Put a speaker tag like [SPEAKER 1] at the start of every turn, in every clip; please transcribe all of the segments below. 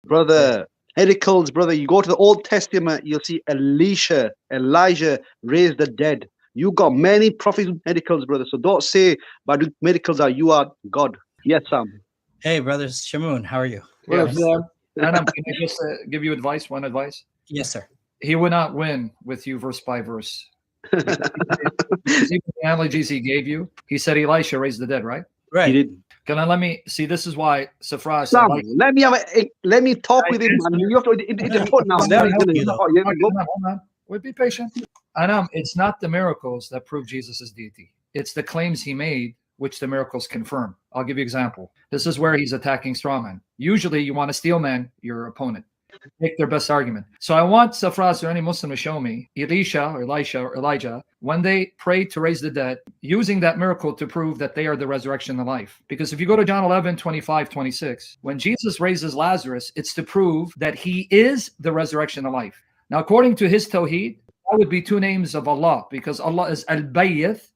[SPEAKER 1] Brother, miracles, brother. You go to the Old Testament, you'll see Elijah raised the dead. You got many prophets with miracles, brother. So don't say by doing miracles that you are God. Yes, Sam.
[SPEAKER 2] Hey, brother Shamoun, how are you?
[SPEAKER 3] Yes. Adam, can I just give you advice? One advice?
[SPEAKER 2] Yes, sir.
[SPEAKER 3] He would not win with you verse by verse. Because even the analogies he gave you, he said Elisha raised the dead, right?
[SPEAKER 2] Right.
[SPEAKER 1] He did.
[SPEAKER 3] Can I let me see? This is why Safras.
[SPEAKER 1] Sam, let me talk with him, man. You have to talk now.
[SPEAKER 3] Hold on. We'll be patient. Anam, it's not the miracles that prove Jesus' deity. It's the claims he made, which the miracles confirm. I'll give you an example. This is where he's attacking strawman. Usually you want to steel man your opponent. Make their best argument. So I want Safras or any Muslim to show me Elisha or Elisha or Elijah when they prayed to raise the dead, using that miracle to prove that they are the resurrection and the life. Because if you go to John 11, 25, 26, when Jesus raises Lazarus, it's to prove that he is the resurrection and life. Now, according to his Tawheed, that would be two names of Allah, because Allah is Al-Bayyith,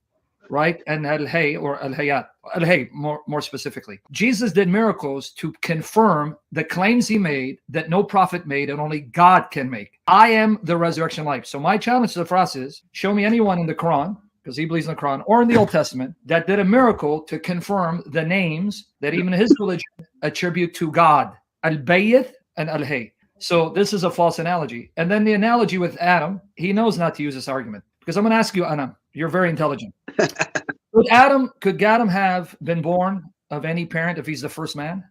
[SPEAKER 3] right? And Al-Hay or Al-Hayat. Al-Hay, more specifically. Jesus did miracles to confirm the claims he made that no prophet made and only God can make. I am the resurrection life. So my challenge to the Fras is, show me anyone in the Quran, because he believes in the Quran, or in the Old Testament, that did a miracle to confirm the names that even his religion attribute to God. Al-Bayyith and Al-Hay. So this is a false analogy. And then the analogy with Adam, he knows not to use this argument. Because I'm going to ask you, Anam, you're very intelligent. Could Adam have been born of any parent if he's the first man?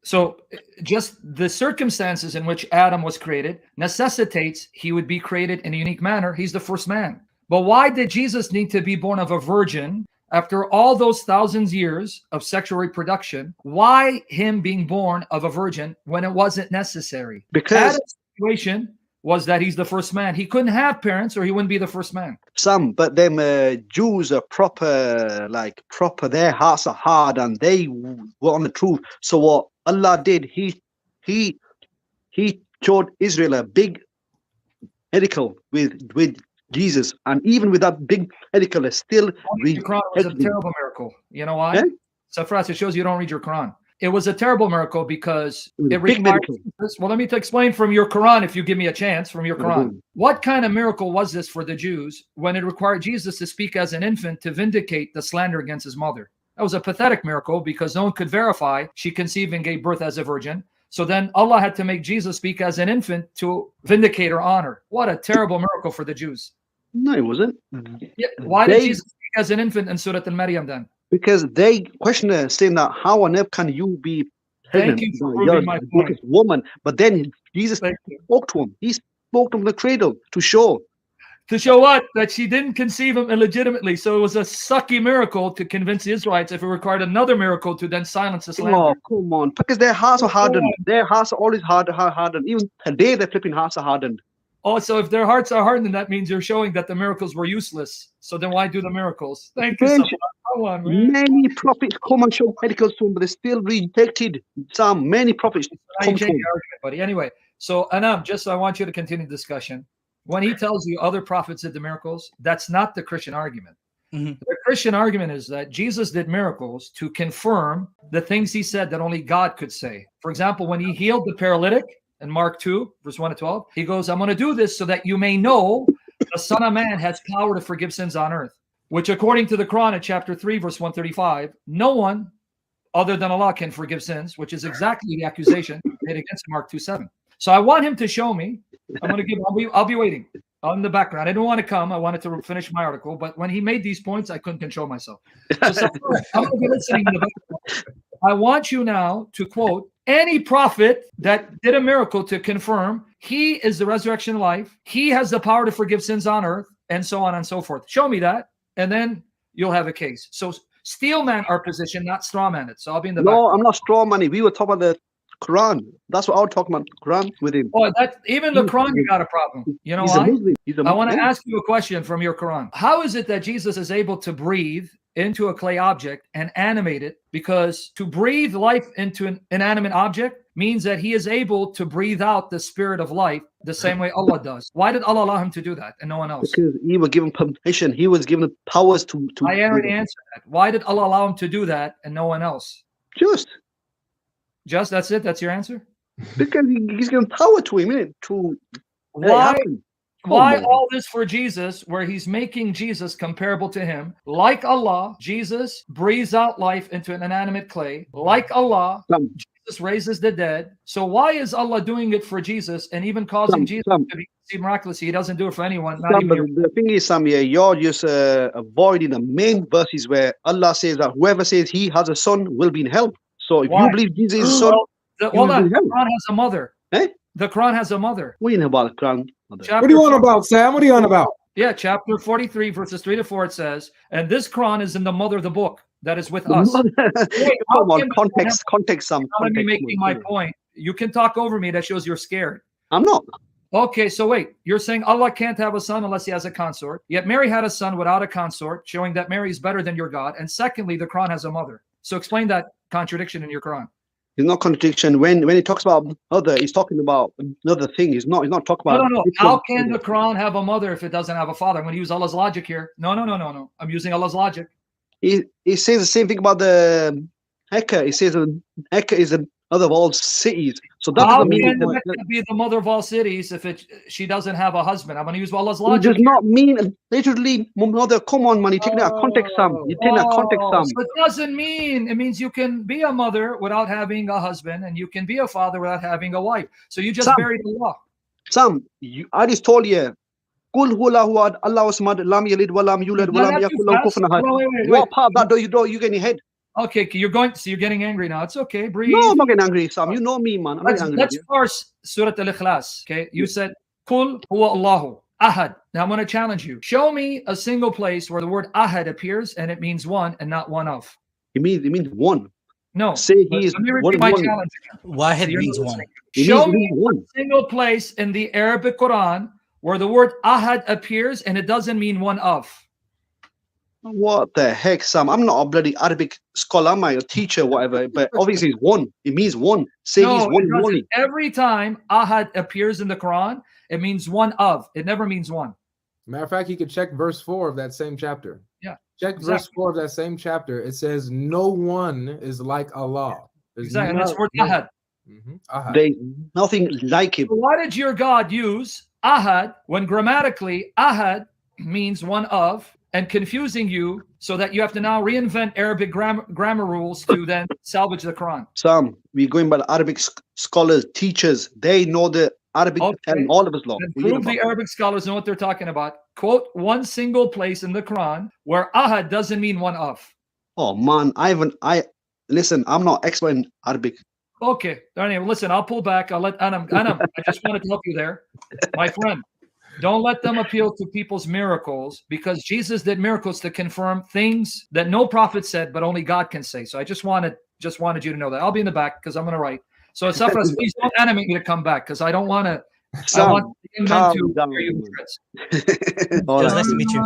[SPEAKER 3] So just the circumstances in which Adam was created necessitates he would be created in a unique manner. He's the first man. But why did Jesus need to be born of a virgin after all those thousands years of sexual reproduction? Why him being born of a virgin when it wasn't necessary?
[SPEAKER 1] Because
[SPEAKER 3] Adam's situation was that he's the first man. He couldn't have parents or he wouldn't be the first man.
[SPEAKER 1] Some, but them Jews are proper. Their hearts are hard and they were on the truth. So what Allah did, he showed Israel a big miracle with Jesus, and even with that big miracle, it's still
[SPEAKER 3] The Quran was a terrible miracle. You know why?
[SPEAKER 1] Yeah?
[SPEAKER 3] Safras, it shows you don't read your Quran. It was a terrible miracle because it
[SPEAKER 1] big
[SPEAKER 3] required
[SPEAKER 1] miracle.
[SPEAKER 3] Jesus. Well, let me explain from your Quran, if you give me a chance, from your Quran. What kind of miracle was this for the Jews when it required Jesus to speak as an infant to vindicate the slander against his mother? That was a pathetic miracle because no one could verify she conceived and gave birth as a virgin. So then Allah had to make Jesus speak as an infant to vindicate her honor. What a terrible miracle for the Jews.
[SPEAKER 1] No, it wasn't.
[SPEAKER 3] Yeah. Why did Jesus speak as an infant in Surah Al-Maryam then?
[SPEAKER 1] Because they question saying that how on earth can you be pregnant?
[SPEAKER 3] Thank you for proving my point.
[SPEAKER 1] Woman, but then Jesus spoke to him. He spoke to him in the cradle to show.
[SPEAKER 3] To show what? That she didn't conceive him illegitimately. So it was a sucky miracle to convince the Israelites if it required another miracle to then silence the slander.
[SPEAKER 1] Oh, come on. Because their hearts are hardened. Their hearts are always hardened. Even today, their flipping hearts are hardened.
[SPEAKER 3] Oh, so if their hearts are hardened, that means you're showing that the miracles were useless. So then why do the miracles? Thank you so much. Come on, man.
[SPEAKER 1] Many prophets come and show miracles to him, but they still rejected. Many prophets come to him.
[SPEAKER 3] Buddy. Anyway, so Anam, just I want you to continue the discussion. When he tells you other prophets did the miracles, that's not the Christian argument. The Christian argument is that Jesus did miracles to confirm the things he said that only God could say. For example, when he healed the paralytic in Mark 2, verse 1 to 12, he goes, I'm going to do this so that you may know the Son of Man has power to forgive sins on earth, which according to the Quran at chapter 3, verse 135, no one other than Allah can forgive sins, which is exactly the accusation made against Mark 2:7. So I want him to show me. I'll be waiting in the background. I didn't want to come. I wanted to finish my article, but when he made these points, I couldn't control myself. So I'm going to be listening in the background. I want you now to quote any prophet that did a miracle to confirm he is the resurrection life, he has the power to forgive sins on earth, and so on and so forth. Show me that, and then you'll have a case. So steel man our position, not straw man it. So I'll be in the background.
[SPEAKER 1] No, I'm not straw manning. We were talking about the Quran. That's what I was talking about, Quran with him.
[SPEAKER 3] Oh, even the Quran, you got a problem. You know why? I want to ask you a question from your Quran. How is it that Jesus is able to breathe into a clay object and animate it? Because to breathe life into an inanimate object means that he is able to breathe out the spirit of life the same way Allah does. Why did Allah allow him to do that and no one else?
[SPEAKER 1] Because he was given permission. He was given powers to
[SPEAKER 3] I already answered that. Why did Allah allow him to do that and no one else?
[SPEAKER 1] Just.
[SPEAKER 3] Just that's it. That's your answer.
[SPEAKER 1] Because he's giving power to him, innit? To
[SPEAKER 3] Why?
[SPEAKER 1] Come
[SPEAKER 3] Why
[SPEAKER 1] on.
[SPEAKER 3] all this for Jesus, where he's making Jesus comparable to him? Like Allah, Jesus breathes out life into an inanimate clay. Like Allah, Jesus raises the dead. So why is Allah doing it for Jesus and even causing Jesus to be conceived miraculously? He doesn't do it for anyone. Not even
[SPEAKER 1] the thing is, Sam, you're just avoiding the main verses where Allah says that whoever says he has a son will be in hell. So if you believe Jesus is a son,
[SPEAKER 3] hold on. The Quran has a mother.
[SPEAKER 1] Eh?
[SPEAKER 3] The Quran has a mother.
[SPEAKER 1] What do you know about the Quran?
[SPEAKER 4] What are you on about, Sam? What are you on about?
[SPEAKER 3] Yeah, chapter 43, verses 3 to 4, it says, and this Quran is in the mother of the book that is with us. Wait,
[SPEAKER 1] come on, context, Sam.
[SPEAKER 3] I'm making my point. You can talk over me. That shows you're scared.
[SPEAKER 1] I'm not.
[SPEAKER 3] Okay, so wait. You're saying Allah can't have a son unless he has a consort. Yet Mary had a son without a consort, showing that Mary is better than your God. And secondly, the Quran has a mother. So explain that contradiction in your Quran.
[SPEAKER 1] It's not contradiction. When he talks about mother, he's talking about another thing. He's not talking about.
[SPEAKER 3] No. How can the Quran have a mother if it doesn't have a father? I'm going to use Allah's logic here. No. I'm using Allah's logic.
[SPEAKER 1] He says the same thing about the Mecca. He says Mecca is the mother of all cities. So that doesn't mean
[SPEAKER 3] Mecca be the mother of all cities if she doesn't have a husband. I'm going to use Allah's
[SPEAKER 1] it
[SPEAKER 3] logic.
[SPEAKER 1] does not mean literally mother. Come on, man. You take that context, Sam. You take that context, Sam.
[SPEAKER 3] So it doesn't mean. It means you can be a mother without having a husband, and you can be a father without having a wife. So you just buried Allah.
[SPEAKER 1] Sam, I just told you. Qul huwallahu ahad, Allahu samad, lam yalid wa lam yulad wa lam yakul lahu kufuwan ahad. What part of that do you get in your head?
[SPEAKER 3] Okay, you're getting angry now. It's okay. Breathe.
[SPEAKER 1] No, I'm not getting angry, Sam. You know me, man.
[SPEAKER 3] Let's parse Surah Al-Ikhlas. Okay, you said Qul huwa Allahu ahad. Now I'm going to challenge you. Show me a single place where the word ahad appears and it means one and not one of.
[SPEAKER 1] It means one.
[SPEAKER 3] No.
[SPEAKER 1] Say he is
[SPEAKER 3] let me repeat my challenge.
[SPEAKER 2] Wahid means one.
[SPEAKER 3] Show me a single place in the Arabic Quran where the word ahad appears and it doesn't mean one of.
[SPEAKER 1] What the heck, Sam? I'm not a bloody Arabic scholar, am I? A teacher, whatever. But obviously it's one. It means one. Say he's one only.
[SPEAKER 3] Every time ahad appears in the Quran, it means one of. It never means one.
[SPEAKER 4] Matter of fact, you could check verse 4 of that same chapter.
[SPEAKER 3] Yeah.
[SPEAKER 4] Check verse 4 of that same chapter. It says, no one is like Allah.
[SPEAKER 3] Exactly. And it's word ahad.
[SPEAKER 4] Ahad.
[SPEAKER 1] There's nothing like him.
[SPEAKER 3] So why did your God use ahad when grammatically ahad means one of, and confusing you so that you have to now reinvent Arabic grammar rules to then salvage the Quran?
[SPEAKER 1] Sam, we're going by the Arabic scholars, teachers. They know the Arabic and all of us law.
[SPEAKER 3] Prove the Arabic scholars know what they're talking about. Quote one single place in the Quran where ahad doesn't mean one of.
[SPEAKER 1] Oh man, listen, I'm not expert in Arabic.
[SPEAKER 3] Okay, anyway, listen, I'll pull back. I'll let Anam, I just wanted to help you there. My friend, don't let them appeal to people's miracles, because Jesus did miracles to confirm things that no prophet said, but only God can say. So I just wanted you to know that. I'll be in the back because I'm going to write. So it's up for us. Please don't animate me to come back, because I don't want to. I want the men to hear you.
[SPEAKER 2] Nice to meet you.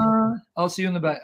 [SPEAKER 3] I'll see you in a bit.